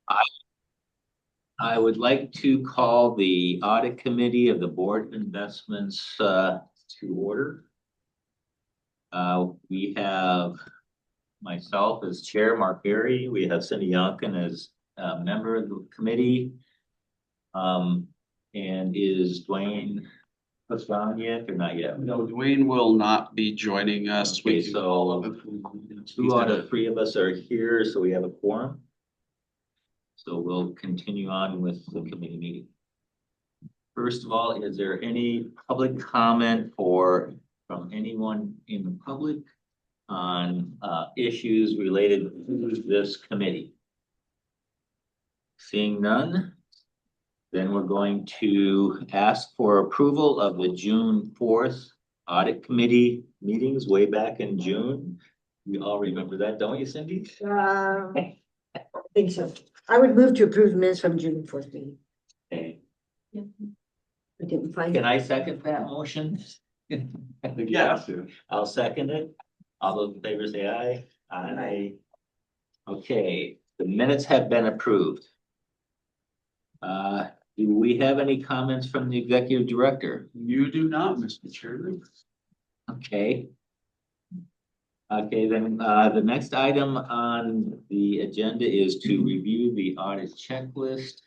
I, I would like to call the audit committee of the Board of Investments to order. We have myself as chair, Mark Berry. We have Cindy Yonkin as a member of the committee. And is Dwayne on yet or not yet? No, Dwayne will not be joining us. Okay, so 2 out of 3 of us are here, so we have a quorum. So we'll continue on with the committee meeting. First of all, is there any public comment from anyone in the public on issues related to this committee? Seeing none, then we're going to ask for approval of the June 4th audit committee meetings way back in June. We all remember that, don't you, Cindy? I think so. I would move to approve the minutes from June 4th meeting. Okay. I didn't find Can it. I second that motion? Yeah. I'll second it. All those in favor say aye. Aye. Okay, the minutes have been approved. Do we have any comments from the executive director? You do not, Mr. Chairman. Okay. Okay, then the next item on the agenda is to review the audit checklist.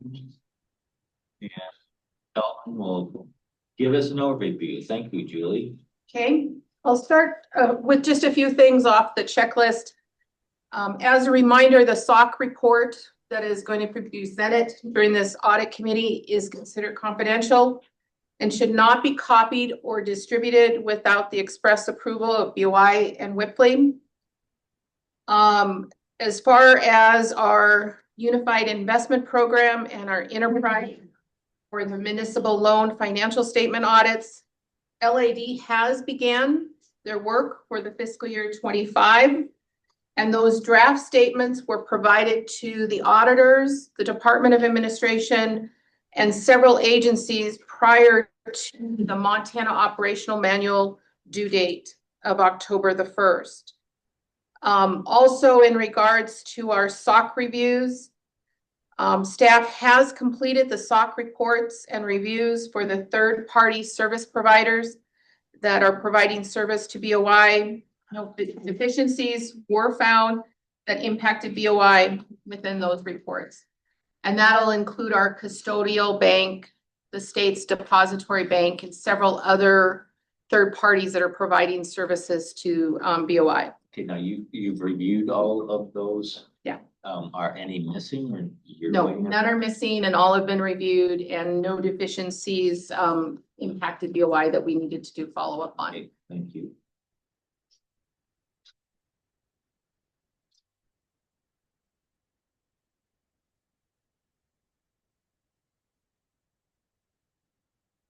And Elton will give us an overview. Thank you, Julie. Okay, I'll start with just a few things off the checklist. As a reminder, the SOC report that is going to be presented during this audit committee is considered confidential and should not be copied or distributed without the express approval of BOI and WIPLE. As far as our unified investment program and our enterprise for the municipal loan financial statement audits, LAD has began their work for the fiscal year 25. And those draft statements were provided to the auditors, the Department of Administration, and several agencies prior to the Montana Operational Manual due date of October the 1st. Also, in regards to our SOC reviews, staff has completed the SOC reports and reviews for the third-party service providers that are providing service to BOI. No deficiencies were found that impacted BOI within those reports. And that'll include our custodial bank, the state's depository bank, and several other third parties that are providing services to BOI. Okay, now you've reviewed all of those. Yeah. Are any missing or you're No, none are missing and all have been reviewed and no deficiencies impacted BOI that we needed to do follow-up on. Okay, thank you.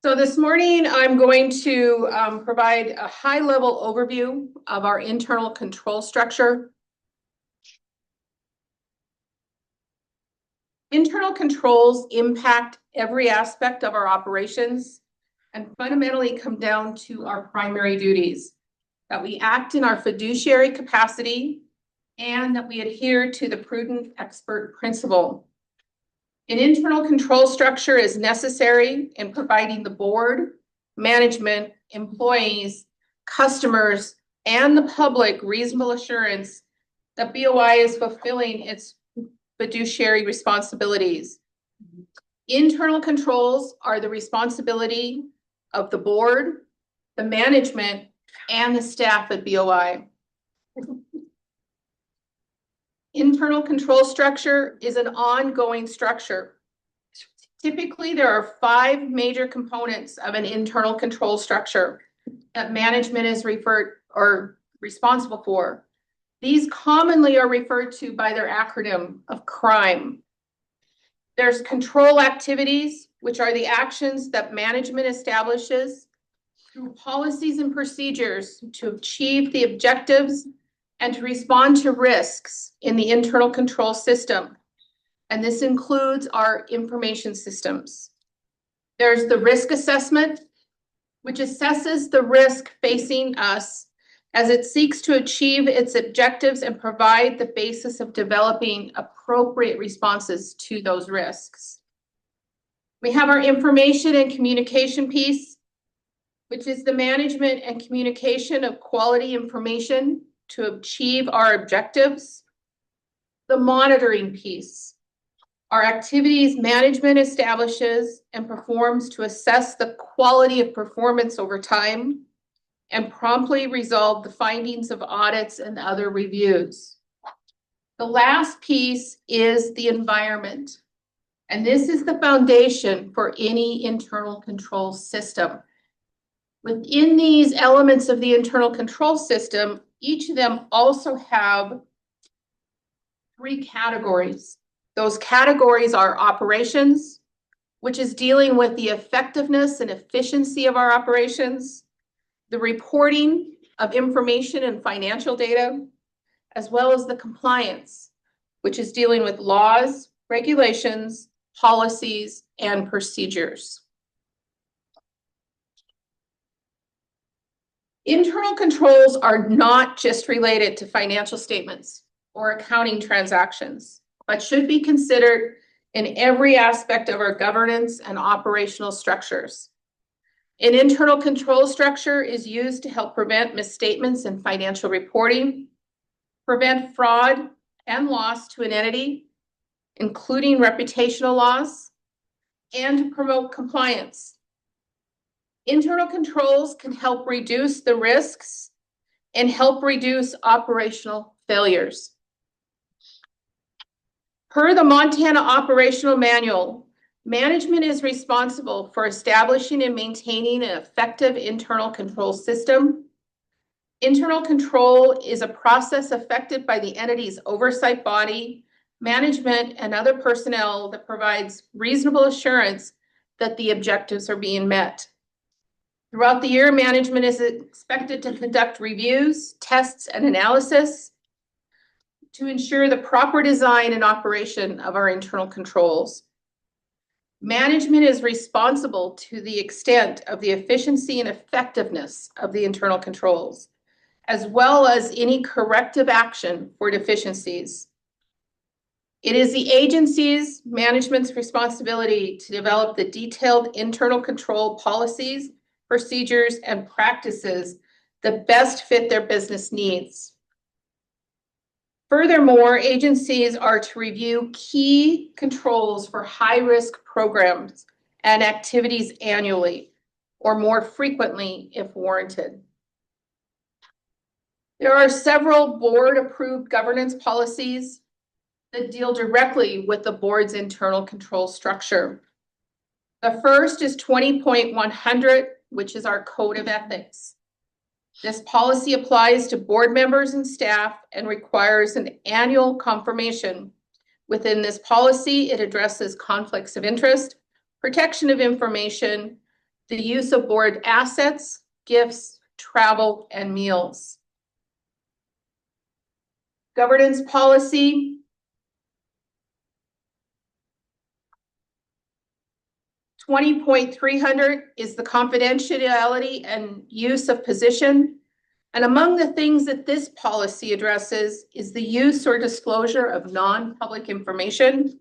So this morning, I'm going to provide a high-level overview of our internal control structure. Internal controls impact every aspect of our operations and fundamentally come down to our primary duties, that we act in our fiduciary capacity and that we adhere to the prudent expert principle. An internal control structure is necessary in providing the board, management, employees, customers, and the public reasonable assurance that BOI is fulfilling its fiduciary responsibilities. Internal controls are the responsibility of the board, the management, and the staff at BOI. Internal control structure is an ongoing structure. Typically, there are 5 major components of an internal control structure that management is responsible for. These commonly are referred to by their acronym of CRIME. There's control activities, which are the actions that management establishes through policies and procedures to achieve the objectives and to respond to risks in the internal control system. And this includes our information systems. There's the risk assessment, which assesses the risk facing us as it seeks to achieve its objectives and provide the basis of developing appropriate responses to those risks. We have our information and communication piece, which is the management and communication of quality information to achieve our objectives. The monitoring piece, our activities management establishes and performs to assess the quality of performance over time and promptly resolve the findings of audits and other reviews. The last piece is the environment, and this is the foundation for any internal control system. Within these elements of the internal control system, each of them also have 3 categories. Those categories are operations, which is dealing with the effectiveness and efficiency of our operations, the reporting of information and financial data, as well as the compliance, which is dealing with laws, regulations, policies, and procedures. Internal controls are not just related to financial statements or accounting transactions, but should be considered in every aspect of our governance and operational structures. An internal control structure is used to help prevent misstatements in financial reporting, prevent fraud and loss to an entity, including reputational loss, and to promote compliance. Internal controls can help reduce the risks and help reduce operational failures. Per the Montana Operational Manual, management is responsible for establishing and maintaining an effective internal control system. Internal control is a process affected by the entity's oversight body, management, and other personnel that provides reasonable assurance that the objectives are being met. Throughout the year, management is expected to conduct reviews, tests, and analysis to ensure the proper design and operation of our internal controls. Management is responsible to the extent of the efficiency and effectiveness of the internal controls, as well as any corrective action for deficiencies. It is the agency's management's responsibility to develop the detailed internal control policies, procedures, and practices that best fit their business needs. Furthermore, agencies are to review key controls for high-risk programs and activities annually, or more frequently if warranted. There are several board-approved governance policies that deal directly with the board's internal control structure. The first is 20.100, which is our code of ethics. This policy applies to board members and staff and requires an annual confirmation. Within this policy, it addresses conflicts of interest, protection of information, the use of board assets, gifts, travel, and meals. Governance policy 20.300 is the confidentiality and use of position. And among the things that this policy addresses is the use or disclosure of non-public information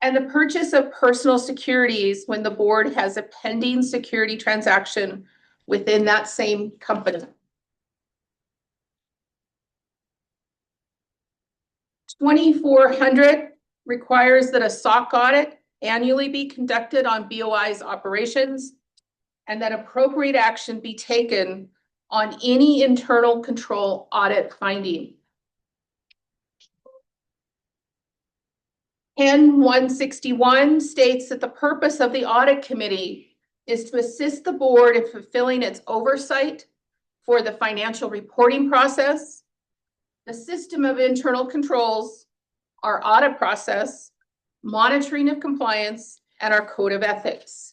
and the purchase of personal securities when the board has a pending security transaction within that same company. 2400 requires that a SOC audit annually be conducted on BOI's operations and that appropriate action be taken on any internal control audit finding. 10.161 states that the purpose of the audit committee is to assist the board in fulfilling its oversight for the financial reporting process, the system of internal controls, our audit process, monitoring of compliance, and our code of ethics.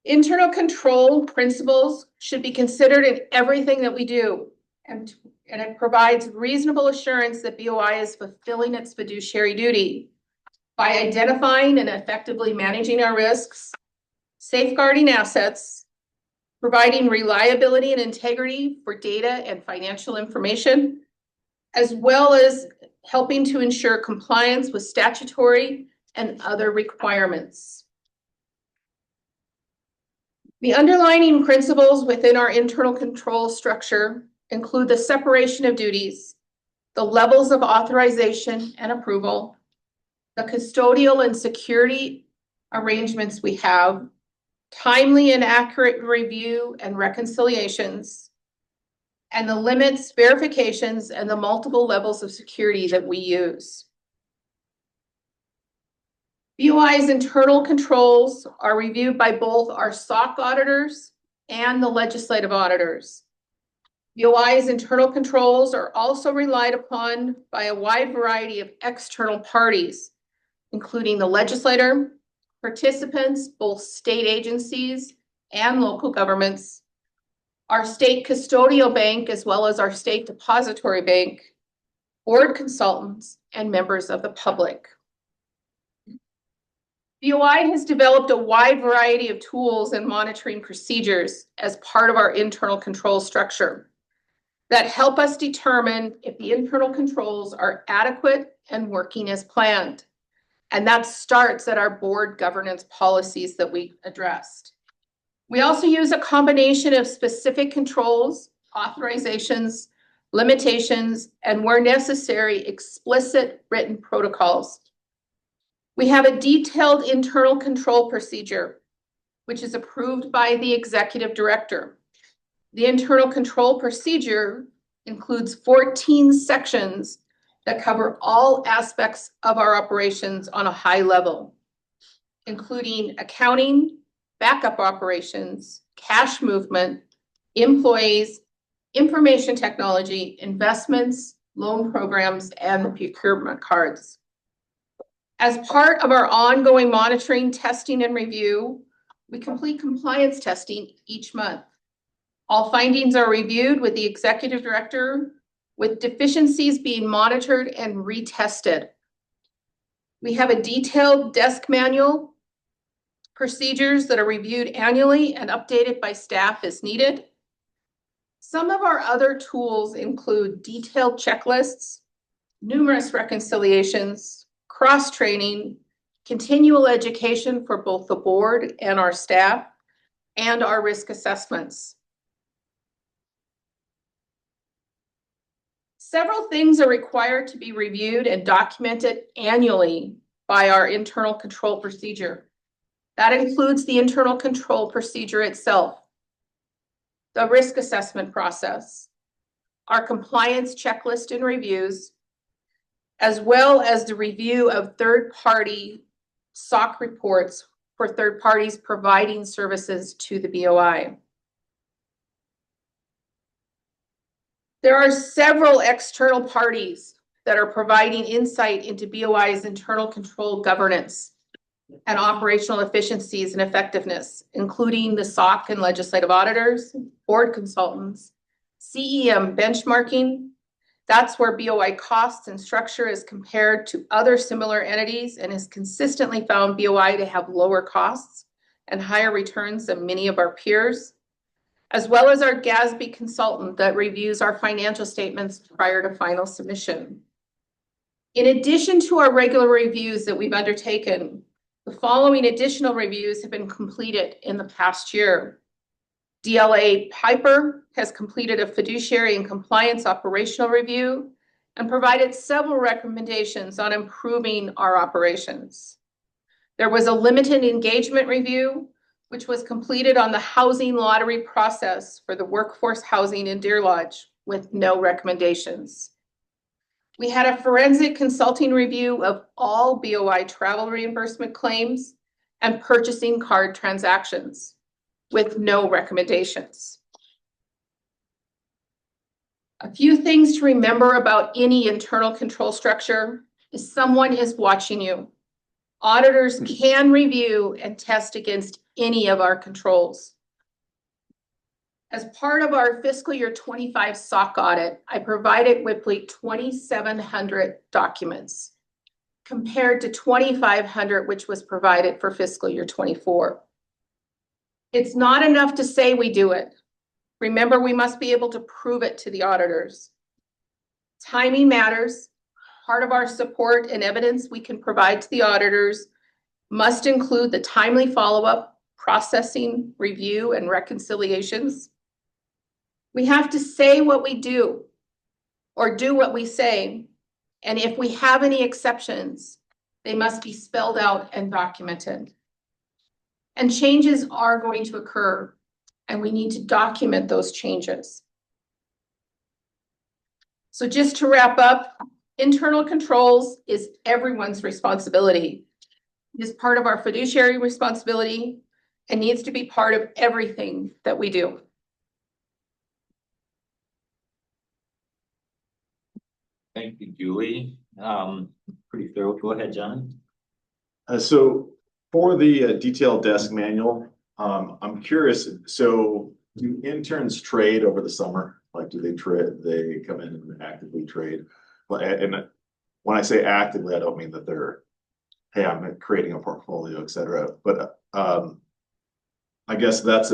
Internal control principles should be considered in everything that we do, and it provides reasonable assurance that BOI is fulfilling its fiduciary duty by identifying and effectively managing our risks, safeguarding assets, providing reliability and integrity for data and financial information, as well as helping to ensure compliance with statutory and other requirements. The underlying principles within our internal control structure include the separation of duties, the levels of authorization and approval, the custodial and security arrangements we have, timely and accurate review and reconciliations, and the limits, verifications, and the multiple levels of security that we use. BOI's internal controls are reviewed by both our SOC auditors and the legislative auditors. BOI's internal controls are also relied upon by a wide variety of external parties, including the legislator, participants, both state agencies and local governments, our state custodial bank, as well as our state depository bank, board consultants, and members of the public. BOI has developed a wide variety of tools and monitoring procedures as part of our internal control structure that help us determine if the internal controls are adequate and working as planned. And that starts at our board governance policies that we addressed. We also use a combination of specific controls, authorizations, limitations, and where necessary, explicit written protocols. We have a detailed internal control procedure, which is approved by the executive director. The internal control procedure includes 14 sections that cover all aspects of our operations on a high level, including accounting, backup operations, cash movement, employees, information technology, investments, loan programs, and the procurement cards. As part of our ongoing monitoring, testing, and review, we complete compliance testing each month. All findings are reviewed with the executive director, with deficiencies being monitored and retested. We have a detailed desk manual, procedures that are reviewed annually and updated by staff as needed. Some of our other tools include detailed checklists, numerous reconciliations, cross-training, continual education for both the board and our staff, and our risk assessments. Several things are required to be reviewed and documented annually by our internal control procedure. That includes the internal control procedure itself, the risk assessment process, our compliance checklist and reviews, as well as the review of third-party SOC reports for third parties providing services to the BOI. There are several external parties that are providing insight into BOI's internal control governance and operational efficiencies and effectiveness, including the SOC and legislative auditors, board consultants, CEM benchmarking. That's where BOI costs and structure is compared to other similar entities and has consistently found BOI to have lower costs and higher returns than many of our peers, as well as our GASB consultant that reviews our financial statements prior to final submission. In addition to our regular reviews that we've undertaken, the following additional reviews have been completed in the past year. DLA Piper has completed a fiduciary and compliance operational review and provided several recommendations on improving our operations. There was a limited engagement review, which was completed on the housing lottery process for the workforce housing in Deer Lodge with no recommendations. We had a forensic consulting review of all BOI travel reimbursement claims and purchasing card transactions with no recommendations. A few things to remember about any internal control structure is someone is watching you. Auditors can review and test against any of our controls. As part of our fiscal year 25 SOC audit, I provided Whipley 2,700 documents compared to 2,500, which was provided for fiscal year 24. It's not enough to say we do it. Remember, we must be able to prove it to the auditors. Timing matters. Part of our support and evidence we can provide to the auditors must include the timely follow-up, processing, review, and reconciliations. We have to say what we do or do what we say. And if we have any exceptions, they must be spelled out and documented. And changes are going to occur, and we need to document those changes. So just to wrap up, internal controls is everyone's responsibility. It is part of our fiduciary responsibility and needs to be part of everything that we do. Thank you, Julie. Pretty thorough. Go ahead, John. So for the detailed desk manual, I'm curious, so do interns trade over the summer? Like, do they trade, they come in and actively trade? And when I say actively, I don't mean that they're, hey, I'm creating a portfolio, et cetera. But I guess that's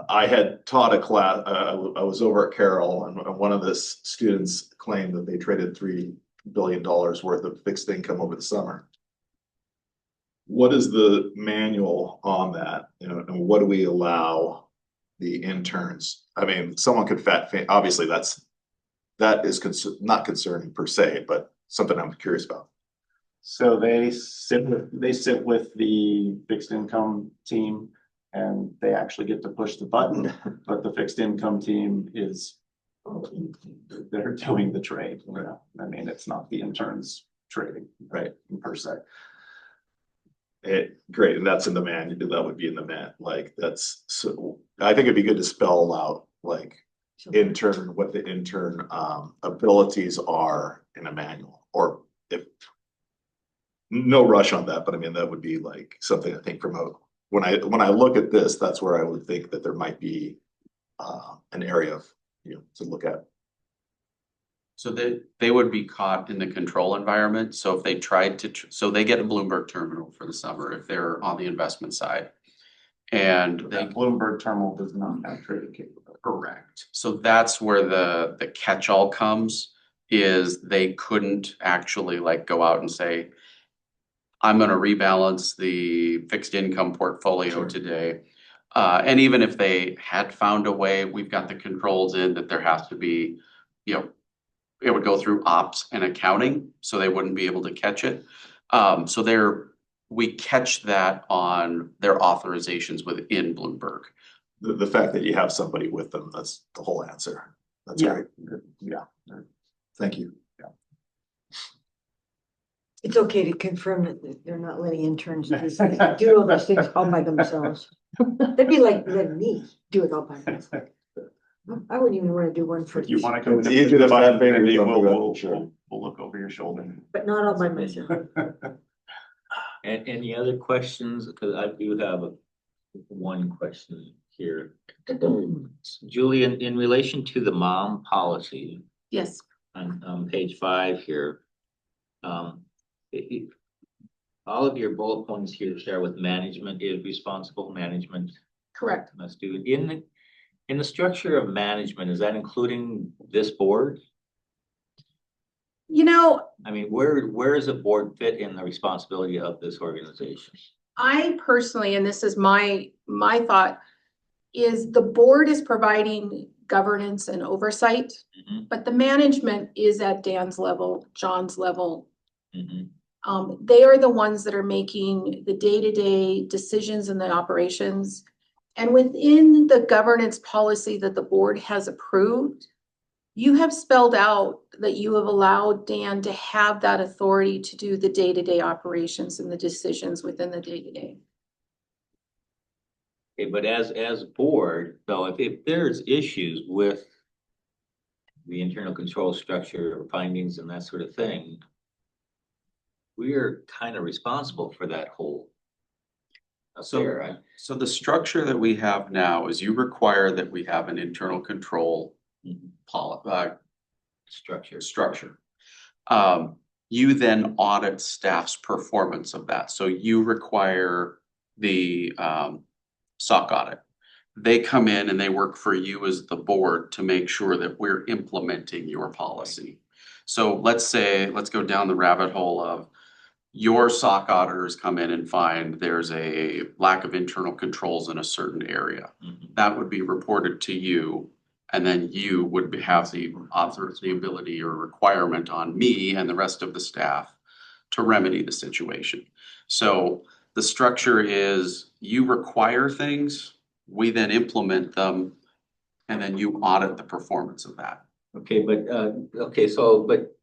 I had taught a class, I was over at Carroll, and one of the students claimed that they traded $3 billion worth of fixed income over the summer. What is the manual on that? You know, and what do we allow the interns? I mean, someone could obviously that is not concerning per se, but something I'm curious about. So they sit with the fixed income team, and they actually get to push the button, but the fixed income team they're doing the trade. You know? I mean, it's not the interns trading, right, per se. Great, and that's in the manual. That would be in the like that's so. I think it'd be good to spell out like what the intern abilities are in a manual, or if no rush on that, but I mean that would be like something I think when I look at this, that's where I would think that there might be an area of to look at. So they would be caught in the control environment. So if they tried to, so they get a Bloomberg terminal for the summer if they're on the investment side. And That Bloomberg terminal does not have trading capability. correct. So that's where the catch-all comes, is they couldn't actually like go out and say, I'm going to rebalance the fixed income portfolio today. And even if they had found a way, we've got the controls in that there has to be, it would go through ops and accounting, so they wouldn't be able to catch it. So we catch that on their authorizations within Bloomberg. The fact that you have somebody with them, that's the whole answer. That's great. Yeah. Thank you. Yeah. It's okay to confirm that they're not letting interns do all those things all by themselves. That'd be like letting me do it all by myself. I wouldn't even want to do one for, If you want to go It's to easy to find fingers on the we'll road, sure. look over your shoulder. but not all by myself. And any other questions? Because I do have one question here. Julie, in relation to the mom policy Yes, on page 5 here, all of your bullet points here start with management is responsible, management correct. must do. In the structure of management, is that including this board? I mean, where does a board fit in the responsibility of this organization? I personally, and this is my thought, is the board is providing governance and oversight, but the management is at Dan's level, John's level. They are the ones that are making the day-to-day decisions in the operations. And within the governance policy that the board has approved, you have spelled out that you have allowed Dan to have that authority to do the day-to-day operations and the decisions within the day-to-day. Okay, but as board, though, if there's issues with the internal control structure findings and that sort of thing, we are kind of responsible for that whole affair, right? So the structure that we have now is you require that we have an internal control structure. You then audit staff's performance of that. So you require the SOC audit. They come in and they work for you as the board to make sure that we're implementing your policy. So let's go down the rabbit hole of your SOC auditors come in and find there's a lack of internal controls in a certain area. Mhm. That would be reported to you. And then you would have the ability or requirement on me and the rest of the staff to remedy the situation. So the structure is you require things, we then implement them, and then you audit the performance of that. Okay, but, but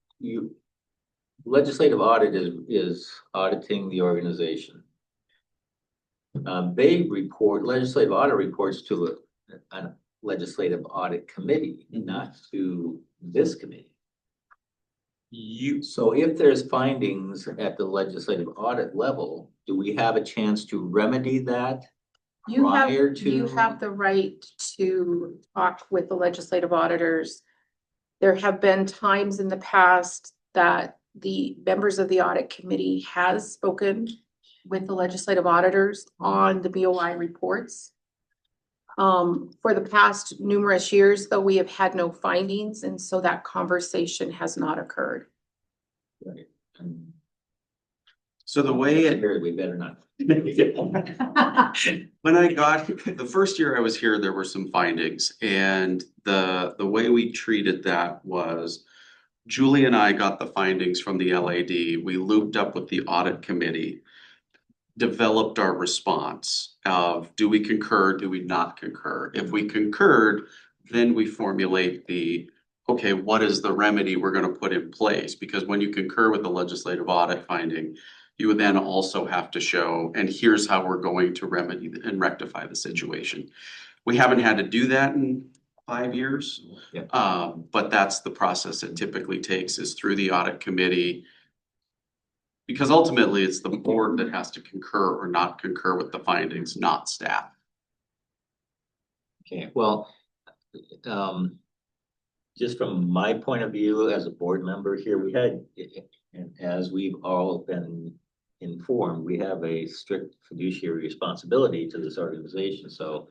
legislative audit is auditing the organization. Legislative audit reports to a legislative audit committee, not to this committee. So if there's findings at the legislative audit level, do we have a chance to remedy that? You Prior to- you have the right to talk with the legislative auditors. There have been times in the past that the members of the audit committee has spoken with the legislative auditors on the BOI reports. For the past numerous years, though, we have had no findings, and so that conversation has not occurred. Right. And So the way it here, we better not. when I got, the first year I was here, there were some findings, and the way we treated that was Julie and I got the findings from the LAD. We looped up with the audit committee, developed our response of do we concur, do we not concur? If we concurred, then we formulate okay, what is the remedy we're going to put in place? Because when you concur with the legislative audit finding, you would then also have to show, and here's how we're going to remedy and rectify the situation. We haven't had to do that in 5 years. Yep. But that's the process it typically takes, is through the audit committee. Because ultimately, it's the board that has to concur or not concur with the findings, not staff. Okay, well, just from my point of view as a board member here, and as we've all been informed, we have a strict fiduciary responsibility to this organization. So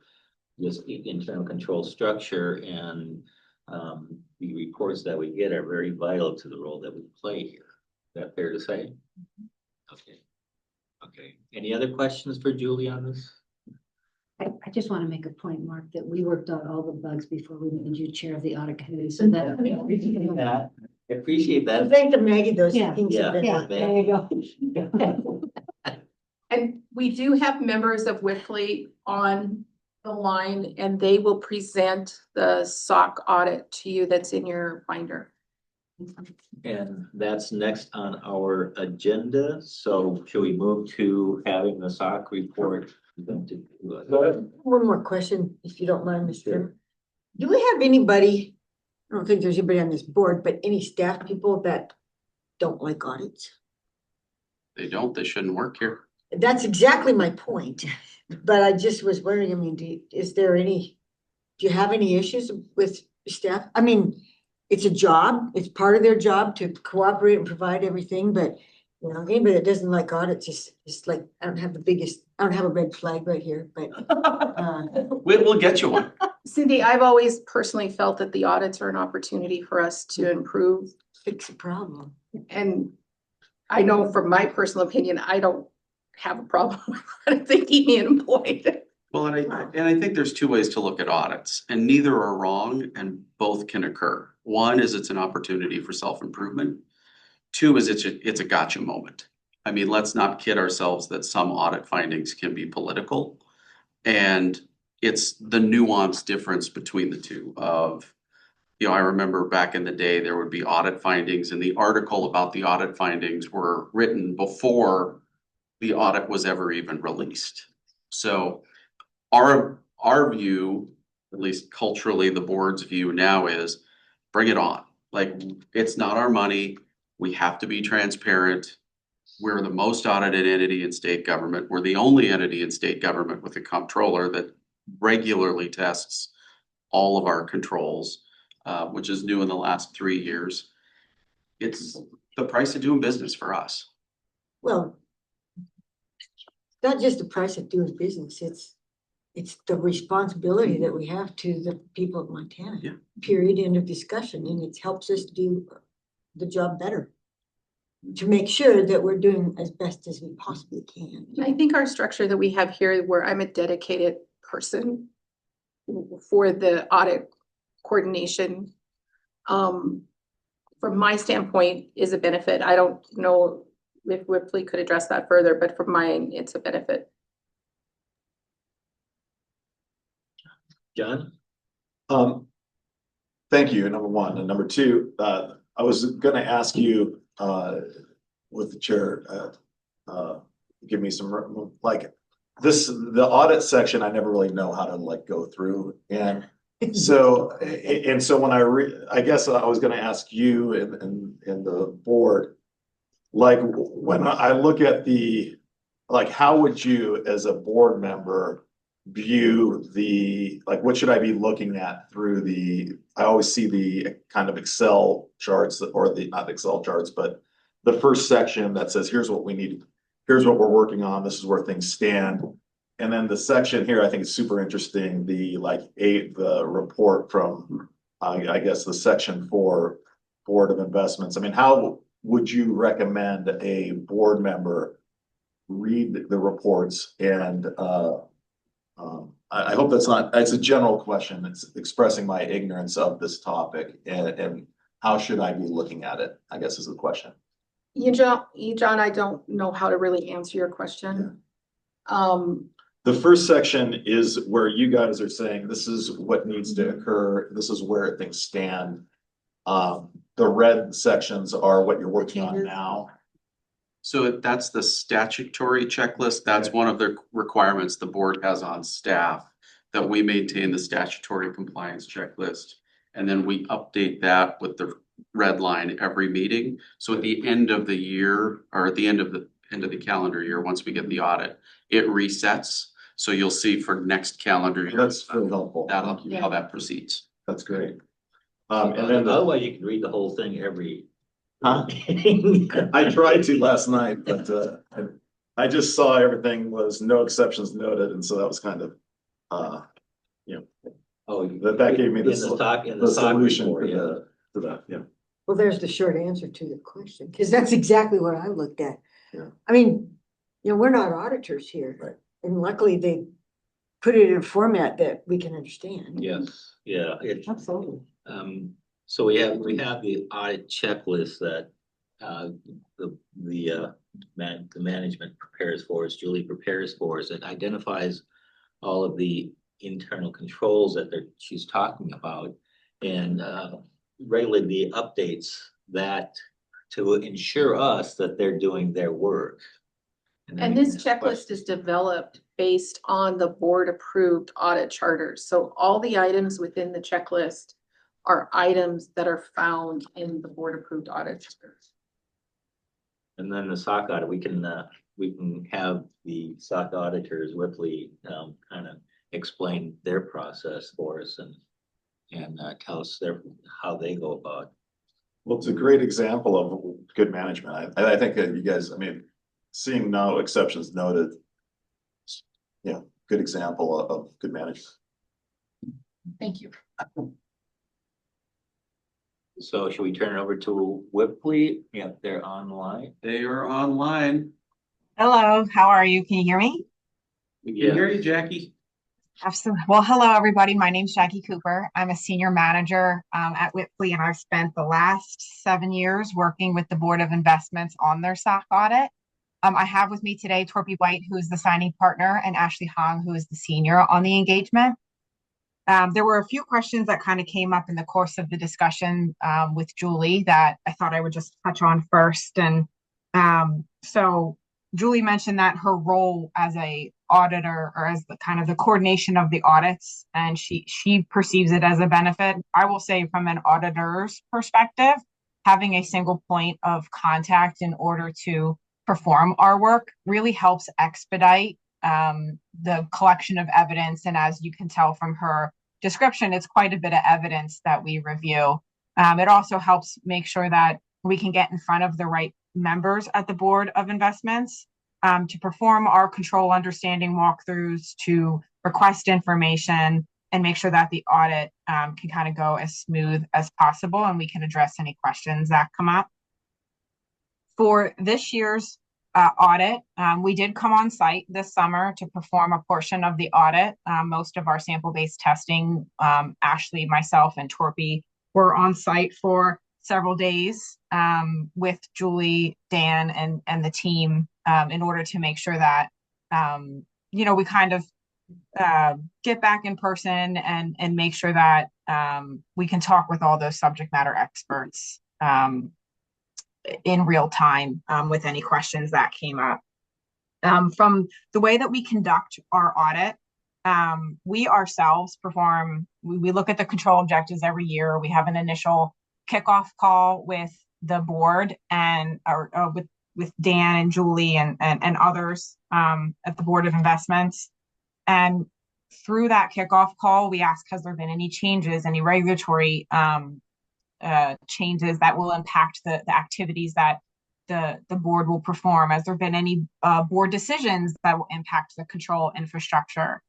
just the internal control structure and the reports that we get are very vital to the role that we play here. Is that fair to say? Okay. Okay. Any other questions for Julie on this? I just want to make a point, Mark, that we worked out all the bugs before we made you chair of the audit committee, so that. Yeah, I appreciate that. Thank them, Maggie, those Yeah. things have been. Yeah, there you go. And we do have members of Wickley on the line, and they will present the SOC audit to you that's in your binder. And that's next on our agenda. So should we move to having the SOC report presented to us? One more question, if you don't mind, Mr. Chairman. Do we have anybody, I don't think there's anybody on this board, but any staff people that don't like audits? They shouldn't work here. That's exactly my point, but I just was wondering, I mean, do you have any issues with staff? I mean, it's a job, it's part of their job to cooperate and provide everything, but you know, anybody that doesn't like audits is like, I don't have a red flag right here, but We'll get you one. Cindy, I've always personally felt that the audits are an opportunity for us to improve. fix the problem. And I know from my personal opinion, I don't have a problem with it. They keep me employed. Well, and I think there's two ways to look at audits, and neither are wrong, and both can occur. One is it's an opportunity for self-improvement. Two is it's a gotcha moment. I mean, let's not kid ourselves that some audit findings can be political. And it's the nuanced difference between the two of, I remember back in the day, there would be audit findings, and the article about the audit findings were written before the audit was ever even released. So our view, at least culturally, the board's view now is bring it on. Like, it's not our money. We have to be transparent. We're the most audited entity in state government. We're the only entity in state government with a comptroller that regularly tests all of our controls, which is new in the last 3 years. It's the price of doing business for us. Well, not just the price of doing business, it's the responsibility that we have to the people of Montana. Yeah. Period, end of discussion, and it helps us do the job better. To make sure that we're doing as best as we possibly can. I think our structure that we have here, where I'm a dedicated person for the audit coordination, from my standpoint, is a benefit. I don't know if Ripley could address that further, but from mine, it's a benefit. John? Thank you, number one. And number two, I was gonna ask you, with the chair, give me some, like, the audit section, I never really know how to like go through. And so, when I guess I was gonna ask you and the board, like, when I look at like, how would you, as a board member, view like, what should I be looking at through I always see the kind of Excel charts, or not Excel charts, but the first section that says, here's what we need, here's what we're working on, this is where things stand. And then the section here, I think is super interesting, the report from, I guess, the section for Board of Investments. I mean, how would you recommend a board member read the reports? And I hope it's a general question. It's expressing my ignorance of this topic, and how should I be looking at it, I guess, is the question. John, I don't know how to really answer your question. The first section is where you guys are saying, this is what needs to occur, this is where things stand. The red sections are what you're working on now. So that's the statutory checklist. That's one of the requirements the board has on staff, that we maintain the statutory compliance checklist. And then we update that with the red line every meeting. So at the end of the year, or at the end of the calendar year, once we get the audit, it resets. So you'll see for next calendar year. That's really helpful. How that proceeds. That's great. And then Otherwise, you can read the whole thing every. Huh? I tried to last night, but I just saw everything was no exceptions noted, and so that was kind of, Oh, that gave me in the stock solution report, to that. Yeah. Well, there's the short answer to the question, because that's exactly what I looked at. Yeah. I mean, we're not auditors here. Right. And luckily they put it in a format that we can understand. Yes, yeah, Absolutely. so we have the audit checklist that the management prepares for us, Julie prepares for us. It identifies all of the internal controls that she's talking about, and regularly updates that to ensure us that they're doing their work. And this checklist is developed based on the board approved audit charters. So all the items within the checklist are items that are found in the board approved audit charters. And then the SOC audit, we can have the SOC auditors, Ripley, kind of explain their process for us and tell us how they go about. Well, it's a great example of good management. I think that you guys, I mean, seeing no exceptions noted, good example of good management. Thank you. So should we turn it over to Ripley? Yep, they're online. They are online. Hello, how are you? Can you hear me? We can hear you, Jackie. Absolutely. Well, hello, everybody. My name's Jackie Cooper. I'm a senior manager at Whitley, and I've spent the last 7 years working with the Board of Investments on their SOC audit. I have with me today Torpy White, who is the signing partner, and Ashley Hong, who is the senior on the engagement. There were a few questions that kind of came up in the course of the discussion with Julie that I thought I would just touch on first. And so Julie mentioned that her role as a auditor, or as the kind of the coordination of the audits, and she perceives it as a benefit. I will say, from an auditor's perspective, having a single point of contact in order to perform our work really helps expedite the collection of evidence. And as you can tell from her description, it's quite a bit of evidence that we review. It also helps make sure that we can get in front of the right members at the Board of Investments. to perform our control understanding walkthroughs, to request information, and make sure that the audit can kind of go as smooth as possible and we can address any questions that come up. For this year's audit, we did come on site this summer to perform a portion of the audit. Most of our sample-based testing, Ashley, myself, and Torpy were on site for several days with Julie, Dan, and the team in order to make sure that, we kind of get back in person and make sure that we can talk with all those subject matter experts in real time with any questions that came up. From the way that we conduct our audit, we ourselves we look at the control objectives every year. We have an initial kickoff call with the board and with Dan and Julie and others at the Board of Investments. And through that kickoff call, we ask, has there been any changes, any regulatory changes that will impact the activities that the board will perform? Has there been any board decisions that will impact the control infrastructure?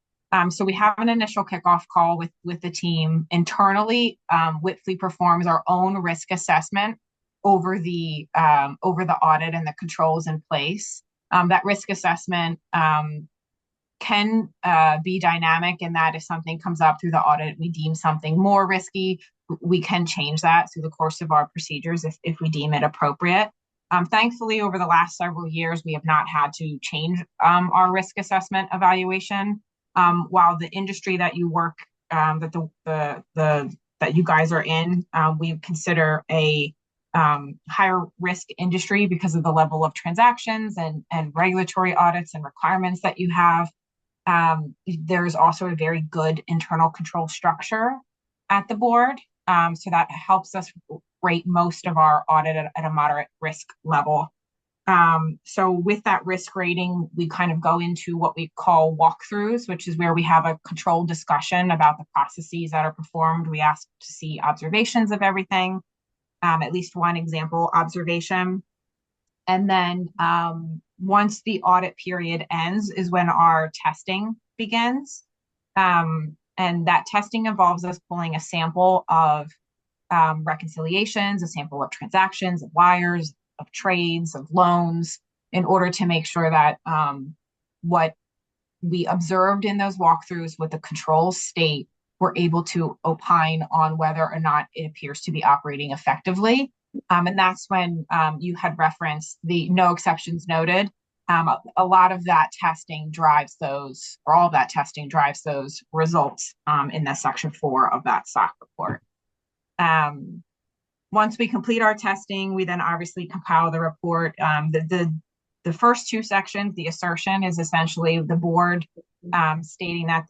So we have an initial kickoff call with the team. Internally, Whitfleet performs our own risk assessment over the audit and the controls in place. That risk assessment can be dynamic in that if something comes up through the audit, we deem something more risky, we can change that through the course of our procedures if we deem it appropriate. Thankfully, over the last several years, we have not had to change our risk assessment evaluation. While the industry that you work, that you guys are in, we consider a higher risk industry because of the level of transactions and regulatory audits and requirements that you have. There's also a very good internal control structure at the board. So that helps us rate most of our audit at a moderate risk level. So with that risk rating, we kind of go into what we call walkthroughs, which is where we have a controlled discussion about the processes that are performed. We ask to see observations of everything, at least one example observation. And then once the audit period ends is when our testing begins. And that testing involves us pulling a sample of reconciliations, a sample of transactions, of wires, of trades, of loans, in order to make sure that what we observed in those walkthroughs with the control state, we're able to opine on whether or not it appears to be operating effectively. And that's when you had referenced the no exceptions noted. A lot of that testing drives those, or all of that testing drives those results in the section 4 of that SOC report. Once we complete our testing, we then obviously compile the report. The first two sections, the assertion is essentially the board stating that,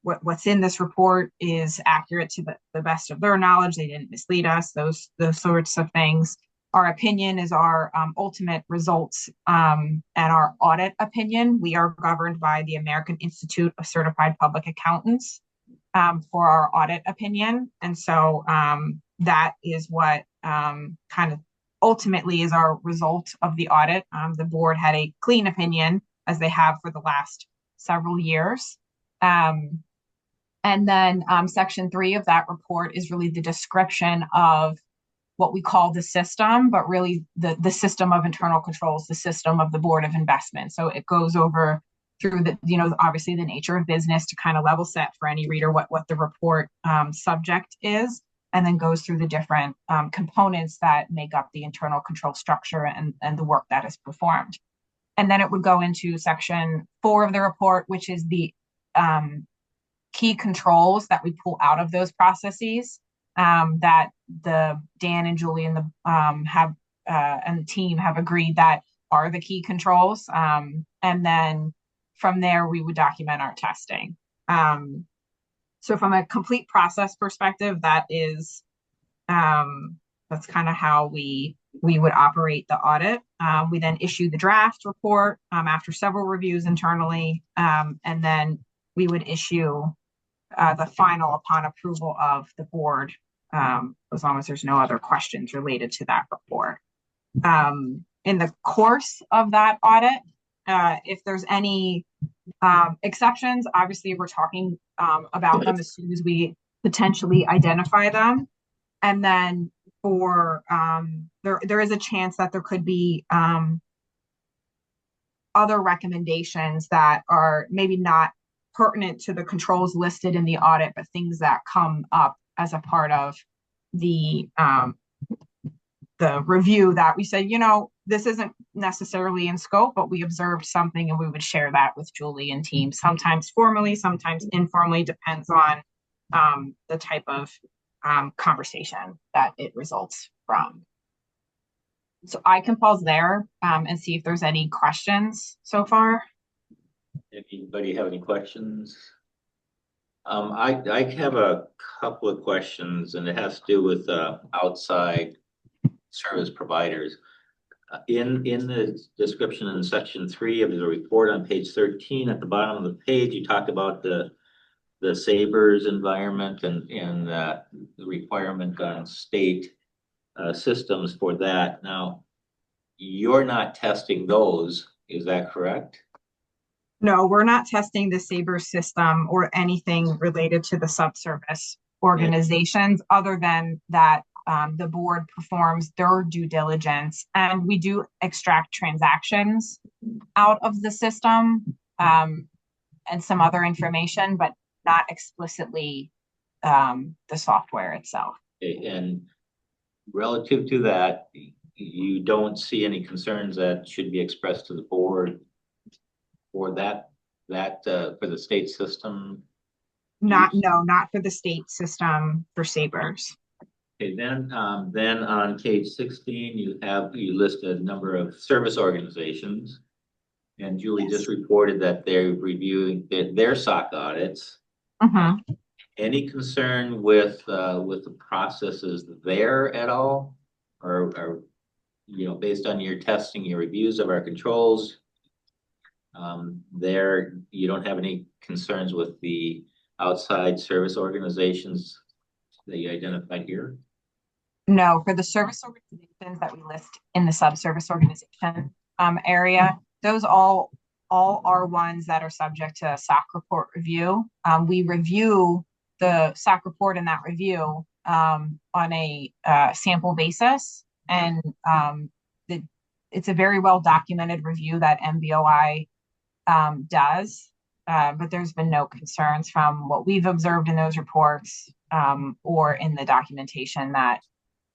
what's in this report is accurate to the best of their knowledge. They didn't mislead us, those sorts of things. Our opinion is our ultimate results and our audit opinion. We are governed by the American Institute of Certified Public Accountants for our audit opinion. And so that is what kind of ultimately is our result of the audit. The board had a clean opinion, as they have for the last several years. And then section 3 of that report is really the description of what we call the system, but really the system of internal controls, the system of the Board of Investment. So it goes over through obviously the nature of business to kind of level set for any reader what the report subject is, and then goes through the different components that make up the internal control structure and the work that is performed. And then it would go into section 4 of the report, which is the key controls that we pull out of those processes that the Dan and Julie and the team have agreed that are the key controls. And then from there, we would document our testing. So from a complete process perspective, that is that's kind of how we would operate the audit. We then issue the draft report after several reviews internally, and then we would issue the final upon approval of the board, as long as there's no other questions related to that report. In the course of that audit, If there's any exceptions, obviously we're talking about them as soon as we potentially identify them. And then for there is a chance that there could be other recommendations that are maybe not pertinent to the controls listed in the audit, but things that come up as a part of the review that we say, you know, this isn't necessarily in scope, but we observed something and we would share that with Julie and team, sometimes formally, sometimes informally, depends on the type of conversation that it results from. So I can pause there and see if there's any questions so far. Anybody have any questions? I have a couple of questions, and it has to do with outside service providers. In the description in section 3 of the report on page 13, at the bottom of the page, you talk about the Sabres environment and the requirement on state systems for that. Now, you're not testing those, is that correct? No, we're not testing the Sabre system or anything related to the subservice organizations, other than that the board performs their due diligence, and we do extract transactions out of the system and some other information, but not explicitly the software itself. And relative to that, you don't see any concerns that should be expressed to the board for that for the state system? No, not for the state system for Sabres. Okay, then on page 16, you listed a number of service organizations, and Julie just reported that they're reviewing their SOC audits. Mm-hmm. Any concern with the processes there at all, or you know, based on your testing, your reviews of our controls, there you don't have any concerns with the outside service organizations that you identified here? No, for the service organizations that we list in the subservice organization area, those all are ones that are subject to SOC report review. We review the SOC report in that review on a sample basis, and it's a very well documented review that MBOI does, but there's been no concerns from what we've observed in those reports or in the documentation that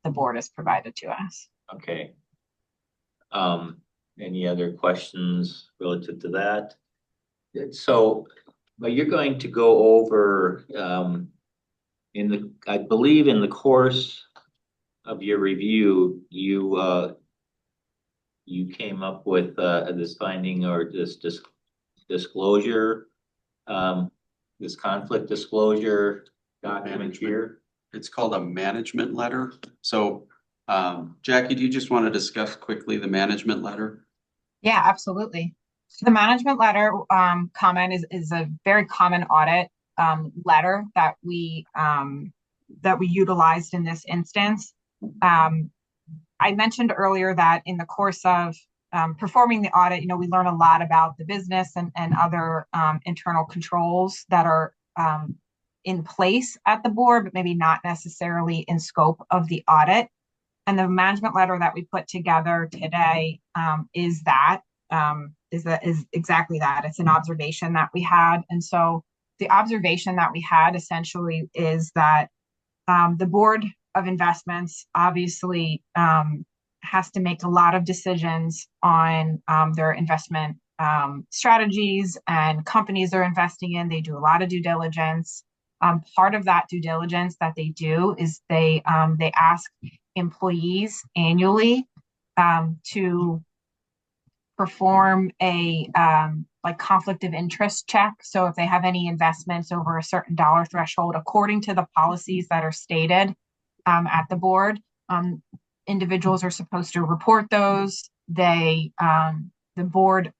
the board has provided to us. Okay. Any other questions relative to that? So, but you're going to go over I believe in the course of your review, you came up with this finding or this disclosure, this conflict disclosure document here. It's called a management letter. So Jackie, do you just want to discuss quickly the management letter? Yeah, absolutely. So the management letter comment is a very common audit letter that we utilized in this instance. I mentioned earlier that in the course of performing the audit, you know, we learn a lot about the business and other internal controls that are in place at the board, but maybe not necessarily in scope of the audit. And the management letter that we put together today is exactly that. It's an observation that we had. And so the observation that we had essentially is that the board of investments obviously has to make a lot of decisions on their investment strategies and companies they're investing in. They do a lot of due diligence. Part of that due diligence that they do is they ask employees annually to perform a like conflict of interest check. So if they have any investments over a certain dollar threshold, according to the policies that are stated at the board, individuals are supposed to report those. The board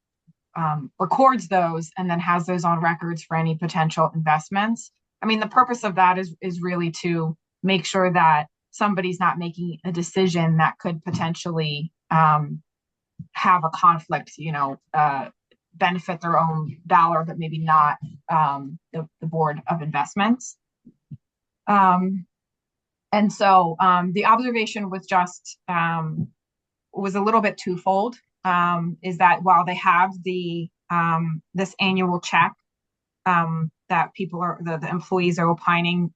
records those and then has those on records for any potential investments. I mean, the purpose of that is really to make sure that somebody's not making a decision that could potentially have a conflict, you know, benefit their own dollar, but maybe not the board of investments. And so the observation was just was a little bit twofold. Is that while they have the this annual check that people are the employees are opining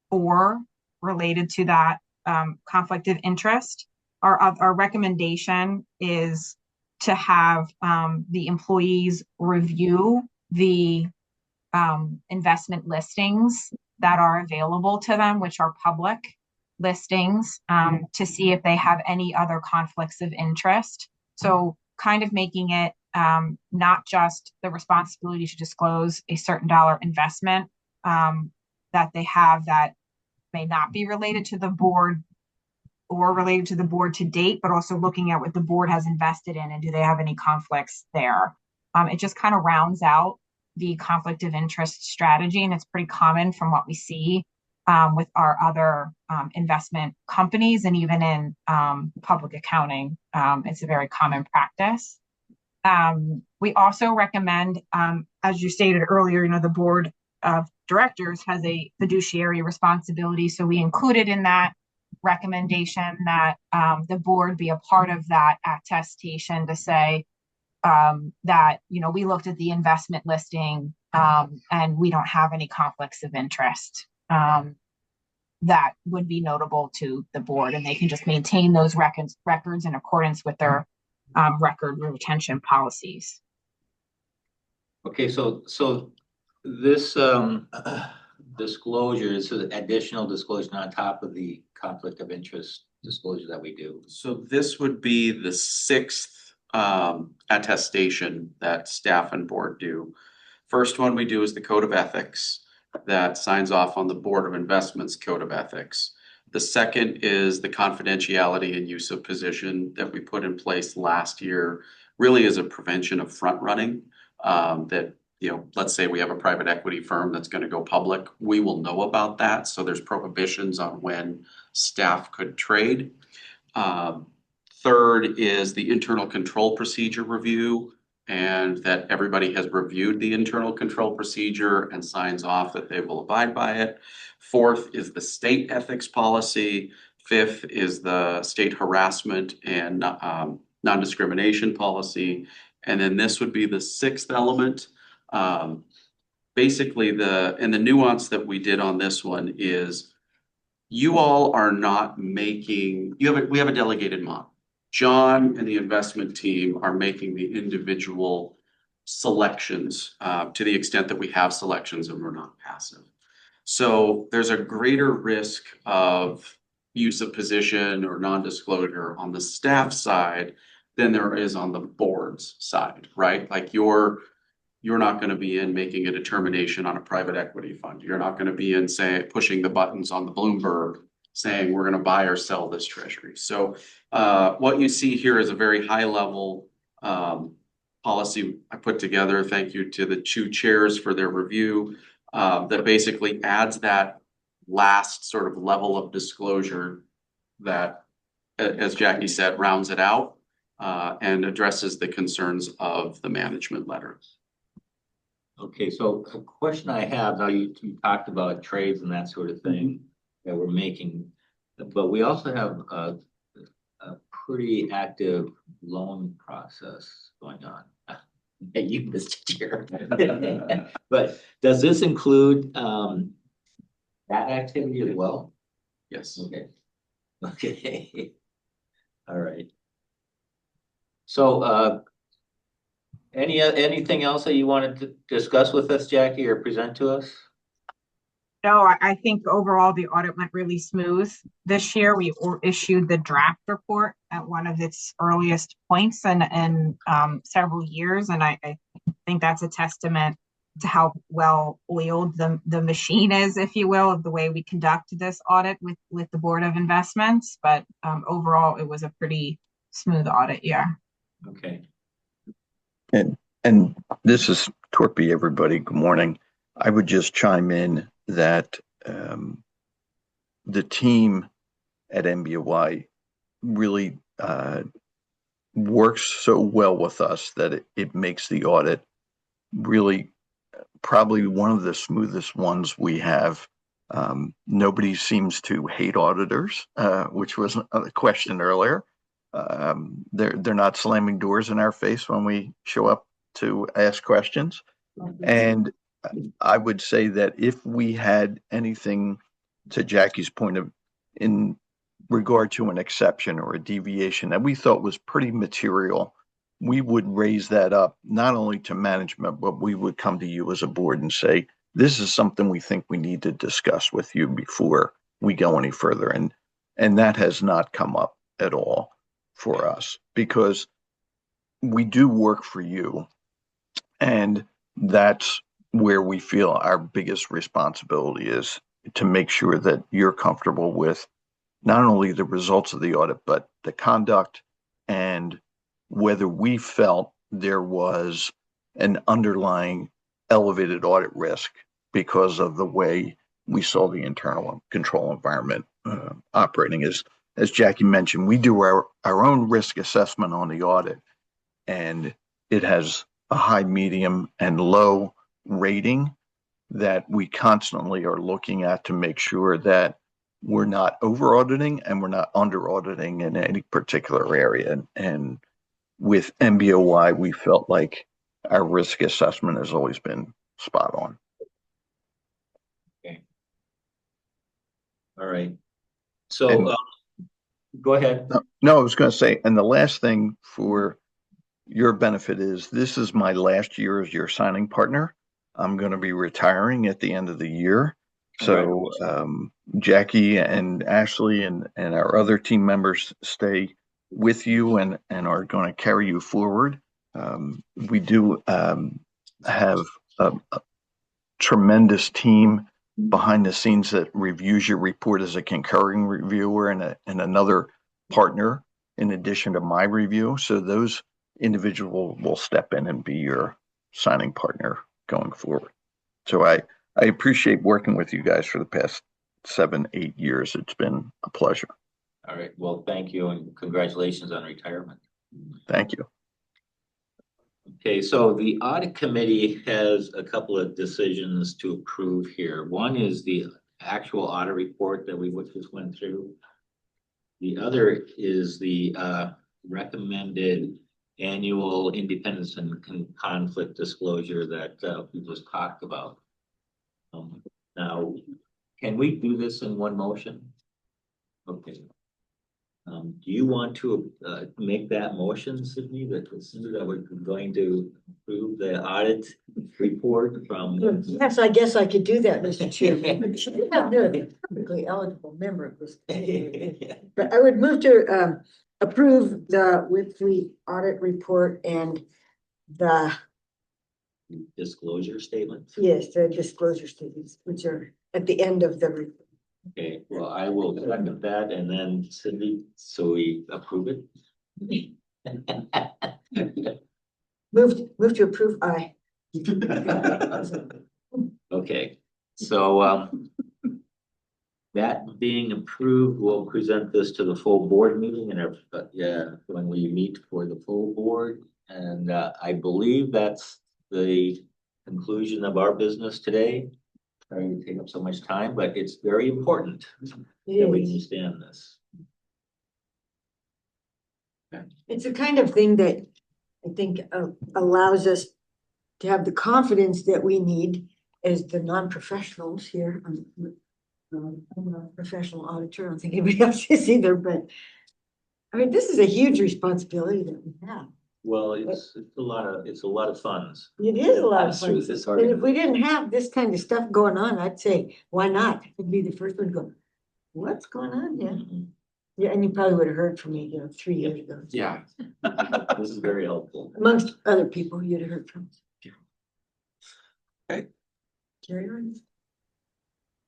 for related to that conflict of interest, our recommendation is to have the employees review the investment listings that are available to them, which are public listings, to see if they have any other conflicts of interest. So kind of making it not just the responsibility to disclose a certain dollar investment that they have that may not be related to the board or related to the board to date, but also looking at what the board has invested in and do they have any conflicts there. It just kind of rounds out the conflict of interest strategy, and it's pretty common from what we see with our other investment companies and even in public accounting. It's a very common practice. We also recommend, as you stated earlier, the board of directors has a fiduciary responsibility. So we included in that recommendation that the board be a part of that attestation to say that, we looked at the investment listing and we don't have any conflicts of interest that would be notable to the board, and they can just maintain those records in accordance with their record retention policies. Okay, so this disclosure is an additional disclosure on top of the conflict of interest disclosure that we do. So this would be the sixth attestation that staff and board do. First one we do is the Code of Ethics that signs off on the Board of Investments Code of Ethics. The second is the confidentiality and use of position that we put in place last year, really as a prevention of front running. That, let's say we have a private equity firm that's going to go public, we will know about that. So there's prohibitions on when staff could trade. Third is the internal control procedure review, and that everybody has reviewed the internal control procedure and signs off that they will abide by it. Fourth is the state ethics policy. Fifth is the state harassment and non-discrimination policy. And then this would be the sixth element. Basically, the nuance that we did on this one is you all are not making, we have a delegated model. John and the investment team are making the individual selections to the extent that we have selections and we're not passive. So there's a greater risk of use of position or non-disclosure on the staff side than there is on the board's side, right? Like you're not going to be in making a determination on a private equity fund. You're not going to be in, say, pushing the buttons on the Bloomberg saying we're going to buy or sell this treasury. So what you see here is a very high level policy I put together. Thank you to the two chairs for their review that basically adds that last sort of level of disclosure that, as Jackie said, rounds it out and addresses the concerns of the management letter. Okay, so a question I have, now you talked about trades and that sort of thing that we're making, but we also have a pretty active loan process going on. And you missed it here. But does this include that activity as well? Yes. Okay. Okay. All right. So anything else that you wanted to discuss with us, Jackie, or present to us? No, I think overall the audit went really smooth. This year we issued the draft report at one of its earliest points in several years, and I think that's a testament to how well oiled the machine is, if you will, of the way we conduct this audit with the Board of Investments. But overall, it was a pretty smooth audit year. Okay. And this is Torpy, everybody. Good morning. I would just chime in that the team at MBY really works so well with us that it makes the audit really probably one of the smoothest ones we have. Nobody seems to hate auditors, which was a question earlier. They're not slamming doors in our face when we show up to ask questions. And I would say that if we had anything, to Jackie's point of, in regard to an exception or a deviation that we thought was pretty material, we would raise that up not only to management, but we would come to you as a board and say, this is something we think we need to discuss with you before we go any further. And that has not come up at all for us, because we do work for you. And that's where we feel our biggest responsibility is, to make sure that you're comfortable with not only the results of the audit, but the conduct, and whether we felt there was an underlying elevated audit risk because of the way we saw the internal control environment operating. As Jackie mentioned, we do our own risk assessment on the audit, and it has a high, medium, and low rating that we constantly are looking at to make sure that we're not over auditing and we're not under auditing in any particular area. And with MBOY, we felt like our risk assessment has always been spot on. Okay. All right. So go ahead. No, I was going to say, and the last thing for your benefit is, this is my last year as your signing partner. I'm going to be retiring at the end of the year. So Jackie and Ashley and our other team members stay with you and are going to carry you forward. We do have a tremendous team behind the scenes that reviews your report as a concurring reviewer and another partner in addition to my review. So those individuals will step in and be your signing partner going forward. So I appreciate working with you guys for the past 7-8 years. It's been a pleasure. All right. Well, thank you and congratulations on retirement. Thank you. Okay, so the audit committee has a couple of decisions to approve here. One is the actual audit report that we just went through. The other is the recommended annual independence and conflict disclosure that we just talked about. Now, can we do this in one motion? Okay. Do you want to make that motion, Sydney, that we're going to approve the audit report from? Yes, I guess I could do that, Mr. Chairman. I'm a perfectly eligible member of this. But I would move to approve the weekly audit report and the Disclosure statement. yes, the disclosure statements, which are at the end of the report. Okay, well, I will second that and then Cindy, so we approve it. Move to approve, aye. Okay, so that being approved, we'll present this to the full board meeting and when we meet for the full board. And I believe that's the conclusion of our business today. Sorry to take up so much time, but it's very important that we understand this. It's the kind of thing that I think allows us to have the confidence that we need as the non-professionals here. I'm not a professional auditor. I don't think anybody else is either, but I mean, this is a huge responsibility that we have. Well, it's a lot of funds. It is a lot of Pass fun. through this And if we didn't have this kind of stuff going on, I'd say, why not? I'd be the first one to go, what's going on here? Mhm. Yeah, and you probably would have heard from me, 3 years ago. Yeah. This is very helpful. Amongst other people you'd have heard from. Okay. Carry on.